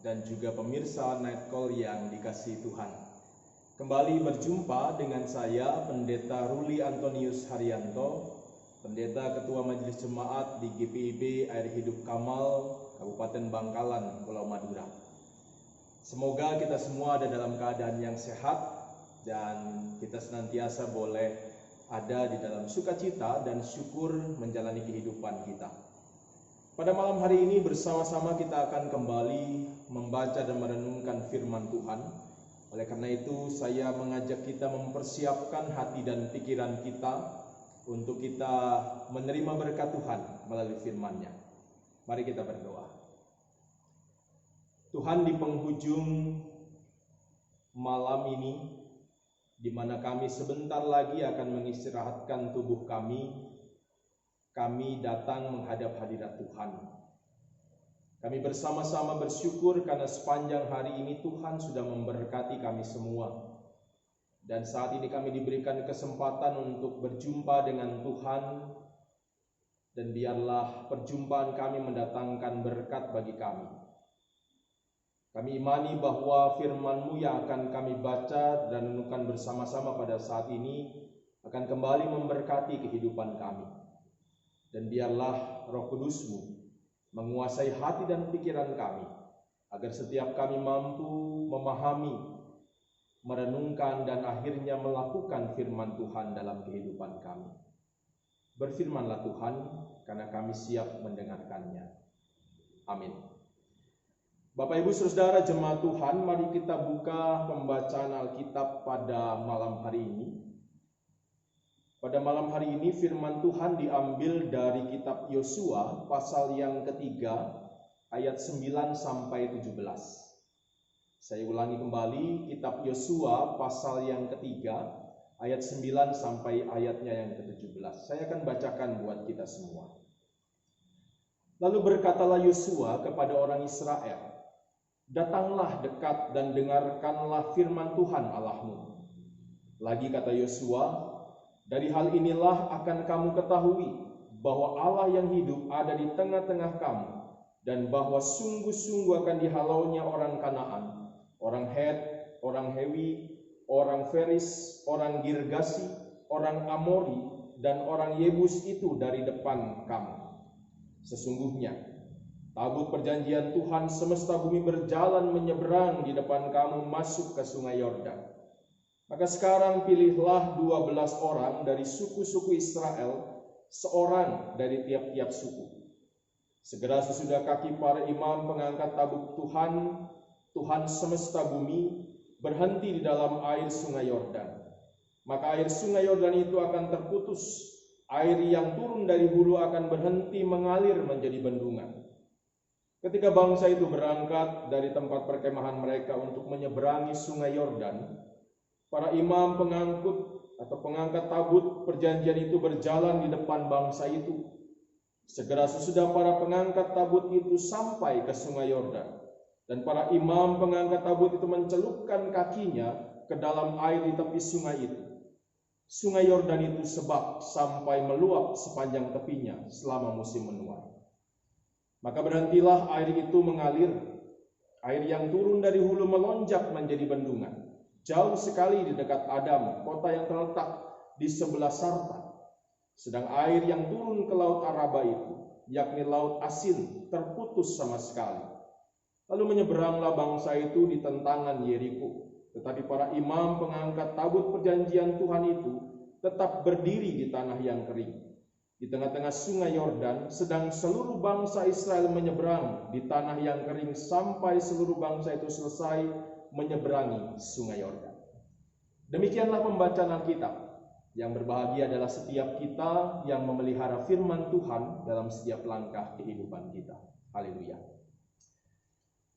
dan juga pemirsa Night Call yang dikasihi Tuhan. Kembali berjumpa dengan saya, Pendeta Ruli Antonius Haryanto, Pendeta Ketua Majelis Jemaat di GPIB Air Hidup Kamal, Kabupaten Bangkalan, Pulau Madura. Semoga kita semua ada dalam keadaan yang sehat dan kita senantiasa boleh ada di dalam sukacita dan syukur menjalani kehidupan kita. Pada malam hari ini bersama-sama kita akan kembali membaca dan merenungkan firman Tuhan. Oleh karena itu saya mengajak kita mempersiapkan hati dan pikiran kita untuk kita menerima berkat Tuhan melalui firman-Nya. Mari kita berdoa. Tuhan, di penghujung malam ini, di mana kami sebentar lagi akan mengistirahatkan tubuh kami datang menghadap hadirat Tuhan. Kami bersama-sama bersyukur karena sepanjang hari ini Tuhan sudah memberkati kami semua. Dan saat ini kami diberikan kesempatan untuk berjumpa dengan Tuhan. Dan biarlah perjumpaan kami mendatangkan berkat bagi kami. Kami imani bahwa firman-Mu yang akan kami baca dan renungkan bersama-sama pada saat ini akan kembali memberkati kehidupan kami. Dan biarlah Roh Kudus-Mu menguasai hati dan pikiran kami, agar setiap kami mampu memahami, merenungkan, dan akhirnya melakukan firman Tuhan dalam kehidupan kami. Berfirmanlah Tuhan, karena kami siap mendengarkannya. Amin. Bapak Ibu Saudara jemaat Tuhan, mari kita buka pembacaan Alkitab pada malam hari ini. Pada malam hari ini firman Tuhan diambil dari kitab Yosua pasal yang ketiga ayat 9 sampai 17. Saya ulangi kembali, kitab Yosua pasal yang ketiga ayat 9 sampai ayatnya yang ke-17. Saya akan bacakan buat kita semua. Lalu berkatalah Yosua kepada orang Israel, "Datanglah dekat dan dengarkanlah firman Tuhan Allahmu." Lagi kata Yosua, "Dari hal inilah akan kamu ketahui bahwa Allah yang hidup ada di tengah-tengah kamu, dan bahwa sungguh-sungguh akan dihalaunya orang Kanaan, orang Het, orang Hewi, orang Feris, orang Girgasi, orang Amori, dan orang Yebus itu dari depan kamu. Sesungguhnya tabut perjanjian Tuhan semesta bumi berjalan menyeberang di depan kamu masuk ke sungai Yordan. Maka sekarang pilihlah 12 orang dari suku-suku Israel, seorang dari tiap-tiap suku. Segera sesudah kaki para imam pengangkat tabut Tuhan, Tuhan semesta bumi, berhenti di dalam air sungai Yordan. Maka air sungai Yordan itu akan terputus, air yang turun dari hulu akan berhenti mengalir menjadi bendungan. Ketika bangsa itu berangkat dari tempat perkemahan mereka untuk menyeberangi sungai Yordan, para imam pengangkat tabut perjanjian itu berjalan di depan bangsa itu. Segera sesudah para pengangkat tabut itu sampai ke sungai Yordan, dan para imam pengangkat tabut itu mencelupkan kakinya ke dalam air di tepi sungai itu. Sungai Yordan itu sebab sampai meluap sepanjang tepinya selama musim menuai. Maka berhentilah air itu mengalir. Air yang turun dari hulu melonjak menjadi bendungan, jauh sekali di dekat Adam, kota yang terletak di sebelah Sarta. Sedang air yang turun ke laut Araba itu, yakni laut asin, terputus sama sekali. Lalu menyeberanglah bangsa itu di tentangan Yeriko. Tetapi para imam pengangkat tabut perjanjian Tuhan itu tetap berdiri di tanah yang kering, di tengah-tengah sungai Yordan, sedang seluruh bangsa Israel menyeberang di tanah yang kering sampai seluruh bangsa itu selesai menyeberangi sungai Yordan. Demikianlah pembacaan Alkitab. Yang berbahagia adalah setiap kita yang memelihara firman Tuhan dalam setiap langkah kehidupan kita. Haleluya.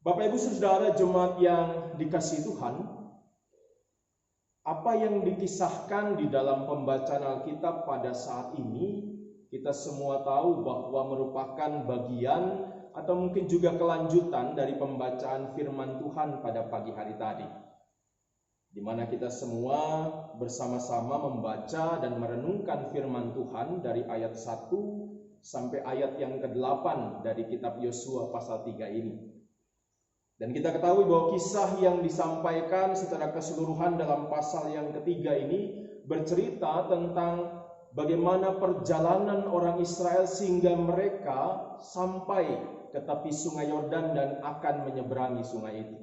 Bapak Ibu Saudara jemaat yang dikasihi Tuhan, apa yang dikisahkan di dalam pembacaan Alkitab pada saat ini, kita semua tahu bahwa merupakan bagian atau mungkin juga kelanjutan dari pembacaan firman Tuhan pada pagi hari tadi, di mana kita semua bersama-sama membaca dan merenungkan firman Tuhan dari ayat 1 sampai ayat yang ke-8 dari kitab Yosua pasal 3 ini. Dan kita ketahui bahwa kisah yang disampaikan secara keseluruhan dalam pasal yang ketiga ini bercerita tentang bagaimana perjalanan orang Israel sehingga mereka sampai ke tepi sungai Yordan dan akan menyeberangi sungai itu.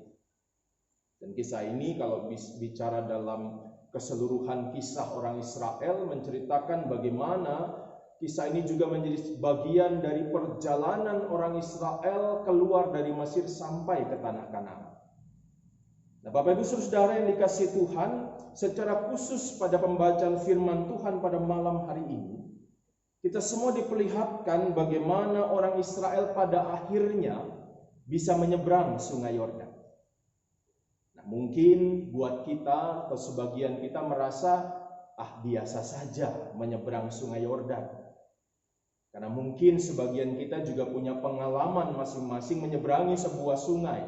Dan kisah ini kalau bicara dalam keseluruhan kisah orang Israel menceritakan bagaimana kisah ini juga menjadi bagian dari perjalanan orang Israel keluar dari Mesir sampai ke tanah Kanaan. Nah, Bapak Ibu Saudara yang dikasihi Tuhan, secara khusus pada pembacaan firman Tuhan pada malam hari ini, kita semua diperlihatkan bagaimana orang Israel pada akhirnya bisa menyeberang sungai Yordan. Nah, mungkin buat kita atau sebagian kita merasa biasa saja menyeberang sungai Yordan. Karena mungkin sebagian kita juga punya pengalaman masing-masing menyeberangi sebuah sungai.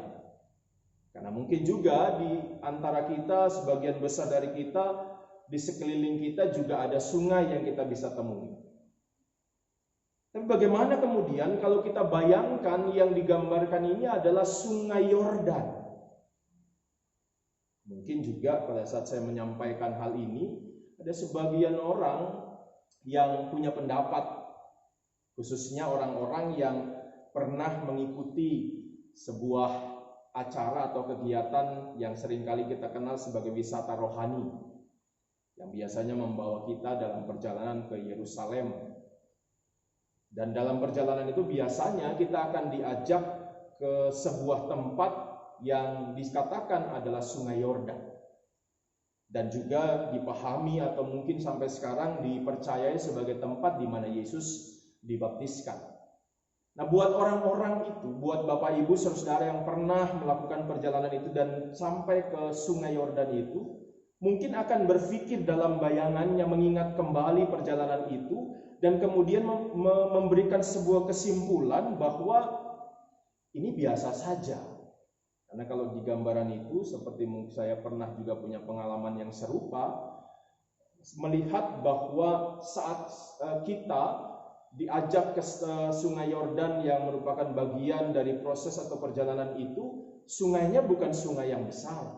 Karena mungkin juga di antara kita, sebagian besar dari kita, di sekeliling kita juga ada sungai yang kita bisa temui. Tapi bagaimana kemudian kalau kita bayangkan yang digambarkan ini adalah sungai Yordan? Mungkin juga pada saat saya menyampaikan hal ini, ada sebagian orang yang punya pendapat, khususnya orang-orang yang pernah mengikuti sebuah acara atau kegiatan yang seringkali kita kenal sebagai wisata rohani, yang biasanya membawa kita dalam perjalanan ke Yerusalem. Dan dalam perjalanan itu biasanya kita akan diajak ke sebuah tempat yang dikatakan adalah sungai Yordan. Dan juga dipahami atau mungkin sampai sekarang dipercayai sebagai tempat di mana Yesus dibaptiskan. Nah, buat orang-orang itu, buat Bapak Ibu Saudara yang pernah melakukan perjalanan itu dan sampai ke sungai Yordan itu, mungkin akan berpikir dalam bayangannya, mengingat kembali perjalanan itu, dan kemudian memberikan sebuah kesimpulan bahwa ini biasa saja. Karena kalau di gambaran itu, seperti saya pernah juga punya pengalaman yang serupa, melihat bahwa saat kita diajak ke sungai Yordan yang merupakan bagian dari proses atau perjalanan itu, sungainya bukan sungai yang besar.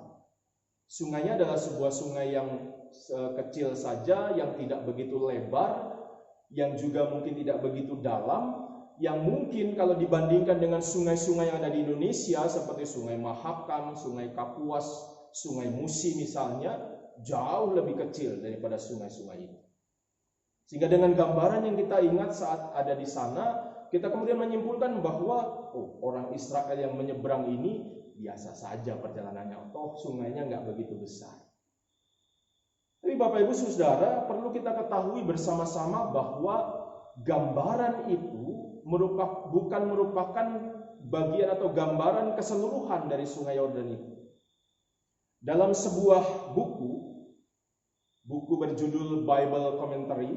Sungainya adalah sebuah sungai yang kecil saja, yang tidak begitu lebar, yang juga mungkin tidak begitu dalam, yang mungkin kalau dibandingkan dengan sungai-sungai yang ada di Indonesia seperti Sungai Mahakam, Sungai Kapuas, Sungai Musi misalnya, jauh lebih kecil daripada sungai-sungai itu. Sehingga dengan gambaran yang kita ingat saat ada di sana, kita kemudian menyimpulkan bahwa orang Israel yang menyeberang ini biasa saja perjalanannya, sungainya nggak begitu besar. Tapi Bapak Ibu Saudara, perlu kita ketahui bersama-sama bahwa gambaran itu bukan merupakan bagian atau gambaran keseluruhan dari sungai Yordan itu. Dalam sebuah buku berjudul Bible Commentary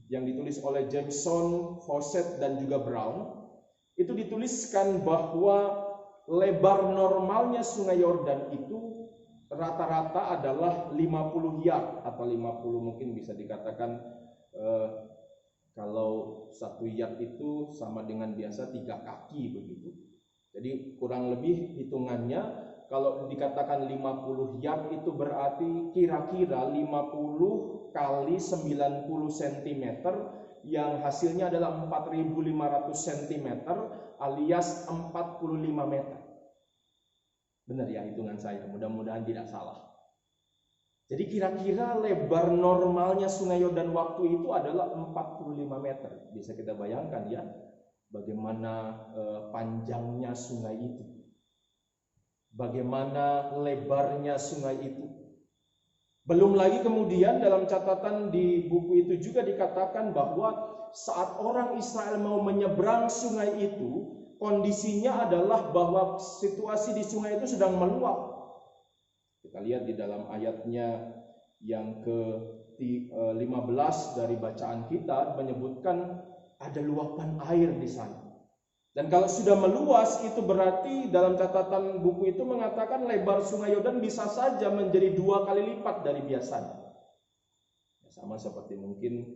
yang ditulis oleh Jameson, Fawcett, dan juga Brown, itu dituliskan bahwa lebar normalnya sungai Yordan itu rata-rata adalah 50 yard atau 50 mungkin bisa dikatakan kalau 1 yard itu sama dengan biasa 3 kaki begitu. Jadi kurang lebih hitungannya kalau dikatakan 50 yard itu berarti kira-kira 50 kali 90 cm yang hasilnya adalah 4.500 cm alias 45 meter. Benar ya hitungan saya, mudah-mudahan tidak salah. Jadi kira-kira lebar normalnya sungai Yordan waktu itu adalah 45 meter. Bisa kita bayangkan ya, bagaimana panjangnya sungai itu. Bagaimana lebarnya sungai itu. Belum lagi kemudian dalam catatan di buku itu juga dikatakan bahwa saat orang Israel mau menyeberang sungai itu, kondisinya adalah bahwa situasi di sungai itu sedang meluap. Kita lihat di dalam ayatnya yang ke-15 dari bacaan kita menyebutkan ada luapan air di sana. Dan kalau sudah meluas itu berarti dalam catatan buku itu mengatakan lebar sungai Yordan bisa saja menjadi 2 kali lipat dari biasanya. Sama seperti mungkin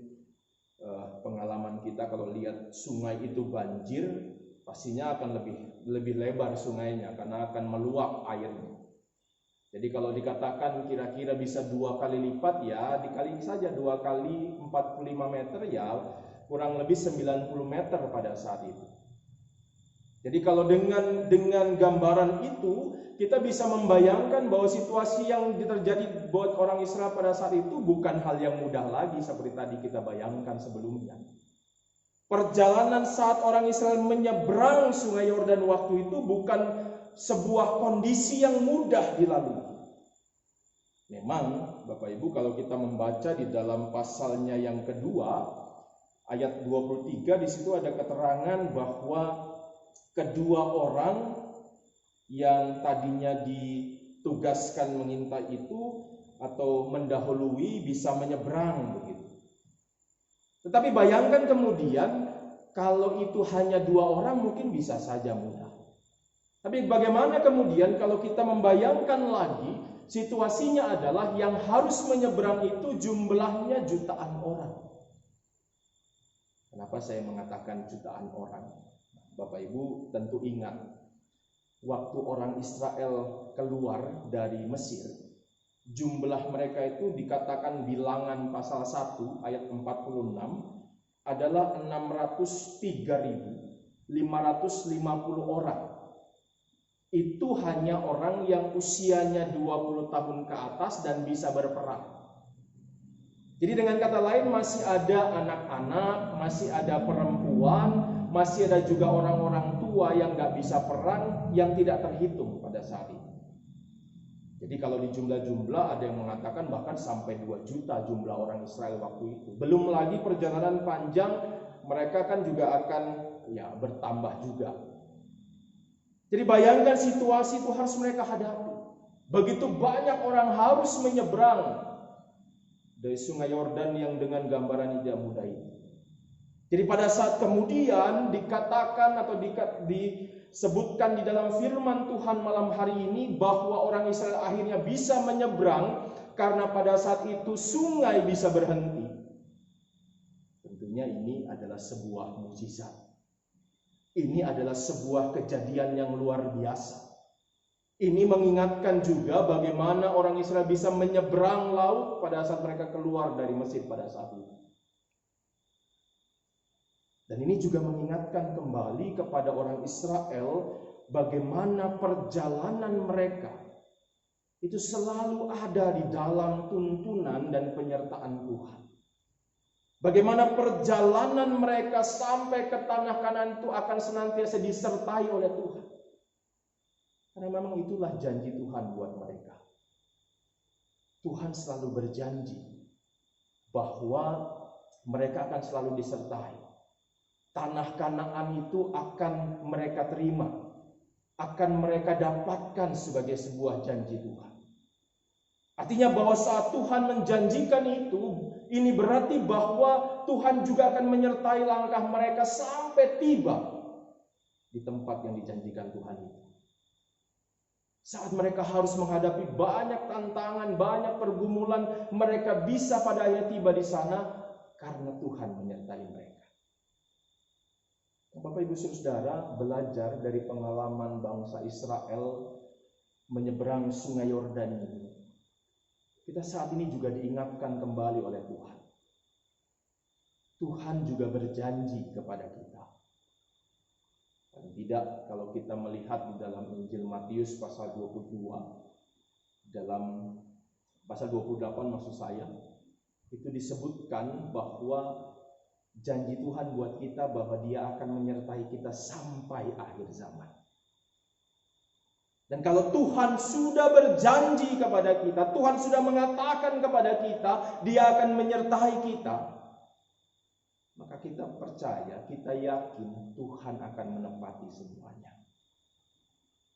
pengalaman kita kalau lihat sungai itu banjir, pastinya akan lebih lebar sungainya karena akan meluap airnya. Jadi kalau dikatakan kira-kira bisa 2 kali lipat, ya dikali saja 2 kali 45 meter, ya kurang lebih 90 meter pada saat itu. Jadi kalau dengan gambaran itu kita bisa membayangkan bahwa situasi yang terjadi buat orang Israel pada saat itu bukan hal yang mudah lagi seperti tadi kita bayangkan sebelumnya. Perjalanan saat orang Israel menyeberang Sungai Yordan waktu itu bukan sebuah kondisi yang mudah dilalui. Memang Bapak Ibu, kalau kita membaca di dalam pasalnya yang kedua ayat 23, di situ ada keterangan bahwa kedua orang yang tadinya ditugaskan mengintai itu atau mendahului bisa menyeberang begitu. Tetapi bayangkan kemudian kalau itu hanya 2 orang mungkin bisa saja mudah. Tapi bagaimana kemudian kalau kita membayangkan lagi situasinya adalah yang harus menyeberang itu jumlahnya jutaan orang. Kenapa saya mengatakan jutaan orang? Bapak Ibu tentu ingat, waktu orang Israel keluar dari Mesir, jumlah mereka itu dikatakan bilangan pasal 1 ayat 46 adalah 603.550 orang. Itu hanya orang yang usianya 20 tahun ke atas dan bisa berperang. Jadi dengan kata lain masih ada anak-anak, masih ada perempuan, masih ada juga orang-orang tua yang gak bisa perang yang tidak terhitung pada saat itu. Jadi kalau di jumlah-jumlah ada yang mengatakan bahkan sampai 2 juta jumlah orang Israel waktu itu. Belum lagi perjalanan panjang, mereka kan juga akan bertambah juga. Jadi bayangkan situasi itu harus mereka hadapi. Begitu banyak orang harus menyeberang dari Sungai Yordan yang dengan gambaran tidak mudah itu. Jadi pada saat kemudian dikatakan atau disebutkan di dalam firman Tuhan malam hari ini bahwa orang Israel akhirnya bisa menyeberang karena pada saat itu sungai bisa berhenti. Tentunya ini adalah sebuah mukjizat. Ini adalah sebuah kejadian yang luar biasa. Ini mengingatkan juga bagaimana orang Israel bisa menyeberang laut pada saat mereka keluar dari Mesir pada saat itu. Dan ini juga mengingatkan kembali kepada orang Israel bagaimana perjalanan mereka itu selalu ada di dalam tuntunan dan penyertaan Tuhan. Bagaimana perjalanan mereka sampai ke tanah Kanaan itu akan senantiasa disertai oleh Tuhan. Karena memang itulah janji Tuhan buat mereka. Tuhan selalu berjanji bahwa mereka akan selalu disertai. Tanah Kanaan itu akan mereka terima, akan mereka dapatkan sebagai sebuah janji Tuhan. Artinya bahwa saat Tuhan menjanjikan itu, ini berarti bahwa Tuhan juga akan menyertai langkah mereka sampai tiba di tempat yang dijanjikan Tuhan itu. Saat mereka harus menghadapi banyak tantangan, banyak pergumulan, mereka bisa pada akhirnya tiba di sana karena Tuhan menyertai mereka. Bapak Ibu Saudara, belajar dari pengalaman bangsa Israel menyeberang Sungai Yordan ini. Kita saat ini juga diingatkan kembali oleh Tuhan. Tuhan juga berjanji kepada kita. Dan tidak, kalau kita melihat di dalam Injil Matius pasal 22, dalam pasal 28 maksud saya, itu disebutkan bahwa janji Tuhan buat kita bahwa Dia akan menyertai kita sampai akhir zaman. Dan kalau Tuhan sudah berjanji kepada kita, Tuhan sudah mengatakan kepada kita, Dia akan menyertai kita, maka kita percaya, kita yakin Tuhan akan menepati semuanya.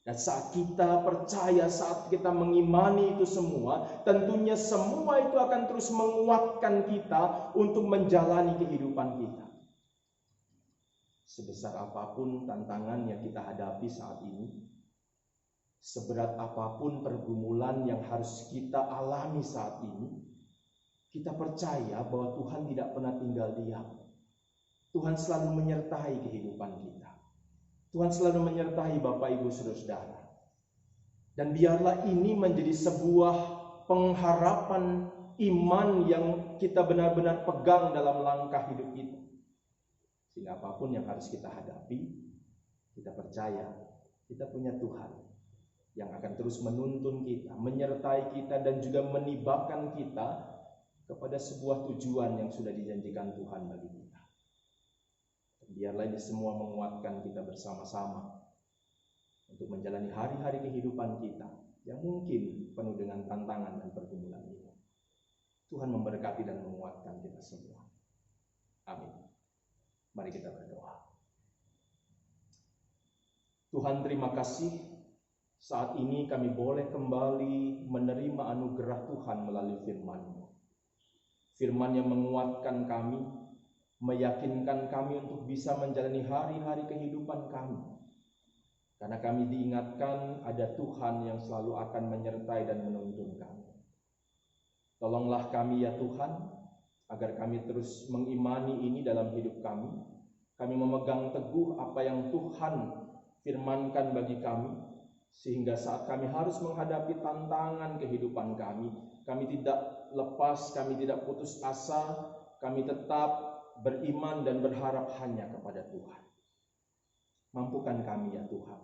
Dan saat kita percaya, saat kita mengimani itu semua, tentunya semua itu akan terus menguatkan kita untuk menjalani kehidupan kita. Sebesar apapun tantangan yang kita hadapi saat ini, seberat apapun pergumulan yang harus kita alami saat ini, kita percaya bahwa Tuhan tidak pernah tinggal diam. Tuhan selalu menyertai kehidupan kita. Tuhan selalu menyertai Bapak, Ibu, Saudara-saudara. Dan biarlah ini menjadi sebuah pengharapan iman yang kita benar-benar pegang dalam langkah hidup kita. Sehingga apapun yang harus kita hadapi, kita percaya kita punya Tuhan yang akan terus menuntun kita, menyertai kita, dan juga menibakkan kita kepada sebuah tujuan yang sudah dijanjikan Tuhan bagi kita. Biarlah ini semua menguatkan kita bersama-sama untuk menjalani hari-hari kehidupan kita yang mungkin penuh dengan tantangan dan pergumulan ini. Tuhan memberkati dan menguatkan kita semua. Amin. Mari kita berdoa. Tuhan, terima kasih saat ini kami boleh kembali menerima anugerah Tuhan melalui firman-Mu. Firman yang menguatkan kami, meyakinkan kami untuk bisa menjalani hari-hari kehidupan kami. Karena kami diingatkan ada Tuhan yang selalu akan menyertai dan menuntun kami. Tolonglah kami ya Tuhan, agar kami terus mengimani ini dalam hidup kami. Kami memegang teguh apa yang Tuhan firmankan bagi kami, sehingga saat kami harus menghadapi tantangan kehidupan kami tidak lepas, kami tidak putus asa, kami tetap beriman dan berharap hanya kepada Tuhan. Mampukan kami ya Tuhan,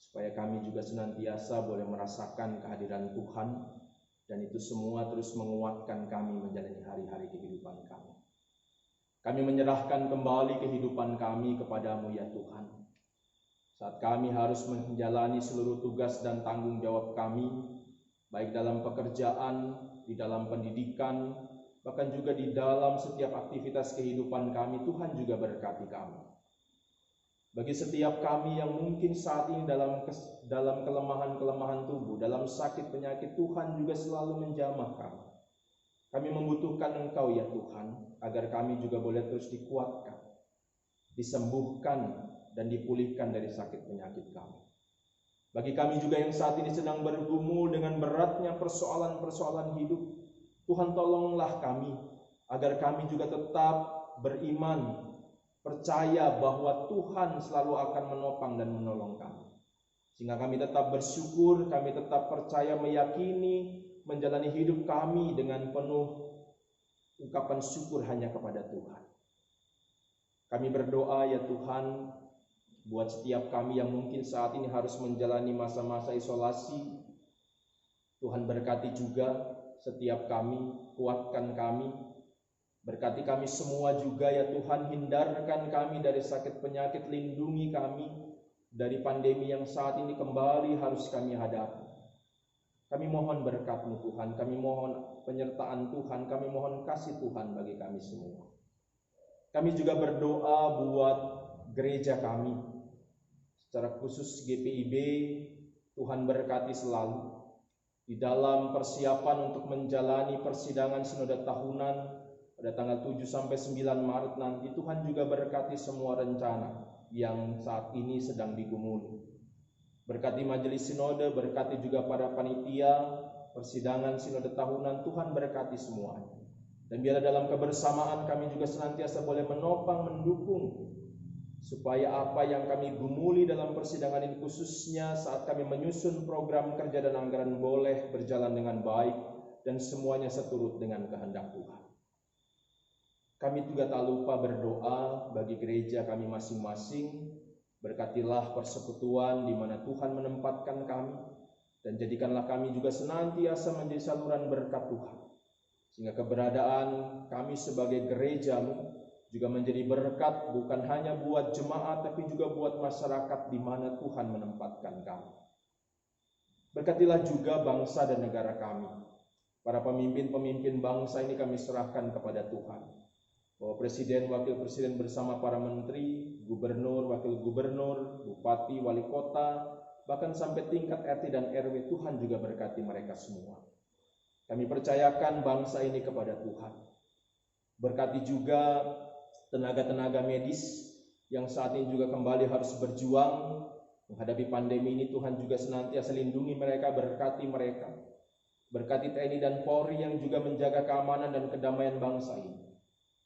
supaya kami juga senantiasa boleh merasakan kehadiran Tuhan, dan itu semua terus menguatkan kami menjalani hari-hari kehidupan kami. Kami menyerahkan kembali kehidupan kami kepadamu ya Tuhan. Saat kami harus menjalani seluruh tugas dan tanggung jawab kami, baik dalam pekerjaan, di dalam pendidikan, bahkan juga di dalam setiap aktivitas kehidupan kami, Tuhan juga berkati kami. Bagi setiap kami yang mungkin saat ini dalam kelemahan-kelemahan tubuh, dalam sakit penyakit, Tuhan juga selalu menjamah kami. Kami membutuhkan Engkau ya Tuhan, agar kami juga boleh terus dikuatkan, disembuhkan, dan dipulihkan dari sakit penyakit kami. Bagi kami juga yang saat ini sedang bergumul dengan beratnya persoalan-persoalan hidup, Tuhan tolonglah kami, agar kami juga tetap beriman, percaya bahwa Tuhan selalu akan menopang dan menolong kami. Sehingga kami tetap bersyukur, kami tetap percaya, meyakini, menjalani hidup kami dengan penuh ungkapan syukur hanya kepada Tuhan. Kami berdoa ya Tuhan, buat setiap kami yang mungkin saat ini harus menjalani masa-masa isolasi, Tuhan berkati juga setiap kami, kuatkan kami, berkati kami semua juga ya Tuhan, hindarkan kami dari sakit penyakit, lindungi kami dari pandemi yang saat ini kembali harus kami hadapi. Kami mohon berkat-Mu Tuhan, kami mohon penyertaan Tuhan, kami mohon kasih Tuhan bagi kami semua. Kami juga berdoa buat gereja kami, secara khusus GPIB, Tuhan berkati selalu di dalam persiapan untuk menjalani persidangan sinode tahunan pada tanggal 7 sampai 9 Maret nanti. Tuhan juga berkati semua rencana yang saat ini sedang digumuli. Berkati majelis sinode, berkati juga para panitia persidangan sinode tahunan. Tuhan berkati semuanya. Dan biarlah dalam kebersamaan kami juga senantiasa boleh menopang, mendukung, supaya apa yang kami gumuli dalam persidangan ini, khususnya saat kami menyusun program kerja dan anggaran, boleh berjalan dengan baik dan semuanya seturut dengan kehendak Tuhan. Kami juga tak lupa berdoa bagi gereja kami masing-masing. Berkatilah persekutuan di mana Tuhan menempatkan kami, dan jadikanlah kami juga senantiasa menjadi saluran berkat Tuhan, sehingga keberadaan kami sebagai gereja-Mu juga menjadi berkat bukan hanya buat jemaat, tapi juga buat masyarakat di mana Tuhan menempatkan kami. Berkatilah juga bangsa dan negara kami. Para pemimpin-pemimpin bangsa ini kami serahkan kepada Tuhan. Bahwa presiden, wakil presiden bersama para menteri, gubernur, wakil gubernur, bupati, wali kota, bahkan sampai tingkat RT dan RW, Tuhan juga berkati mereka semua. Kami percayakan bangsa ini kepada Tuhan. Berkati juga tenaga-tenaga medis yang saat ini juga kembali harus berjuang menghadapi pandemi ini. Tuhan juga senantiasa lindungi mereka, berkati mereka. Berkati TNI dan Polri yang juga menjaga keamanan dan kedamaian bangsa ini.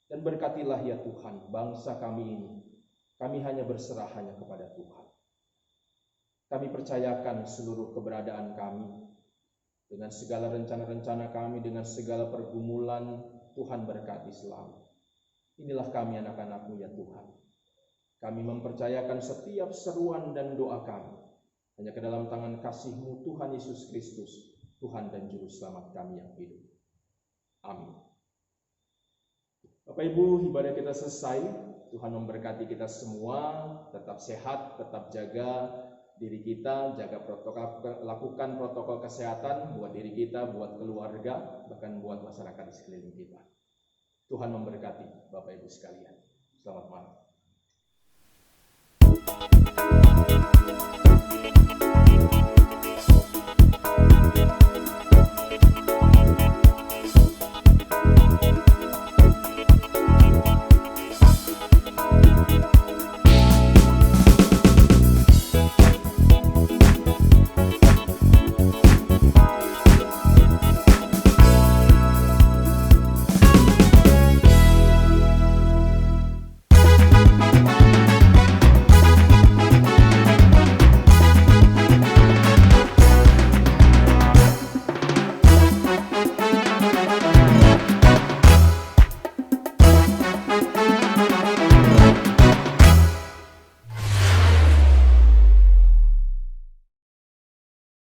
Dan berkatilah ya Tuhan bangsa kami ini, Kami hanya berserah hanya kepada Tuhan. Kami percayakan seluruh keberadaan kami, dengan segala rencana-rencana kami, dengan segala pergumulan, Tuhan berkati selalu. Inilah kami anak-anak-Mu ya Tuhan. Kami mempercayakan setiap seruan dan doa kami hanya ke dalam tangan kasih-Mu Tuhan Yesus Kristus, Tuhan dan Juru Selamat kami yang hidup. Amin. Bapak Ibu, ibadah kita selesai. Tuhan memberkati kita semua, tetap sehat, tetap jaga diri kita, lakukan protokol kesehatan buat diri kita, buat keluarga, bahkan buat masyarakat di sekeliling kita. Tuhan memberkati Bapak Ibu sekalian. Selamat malam.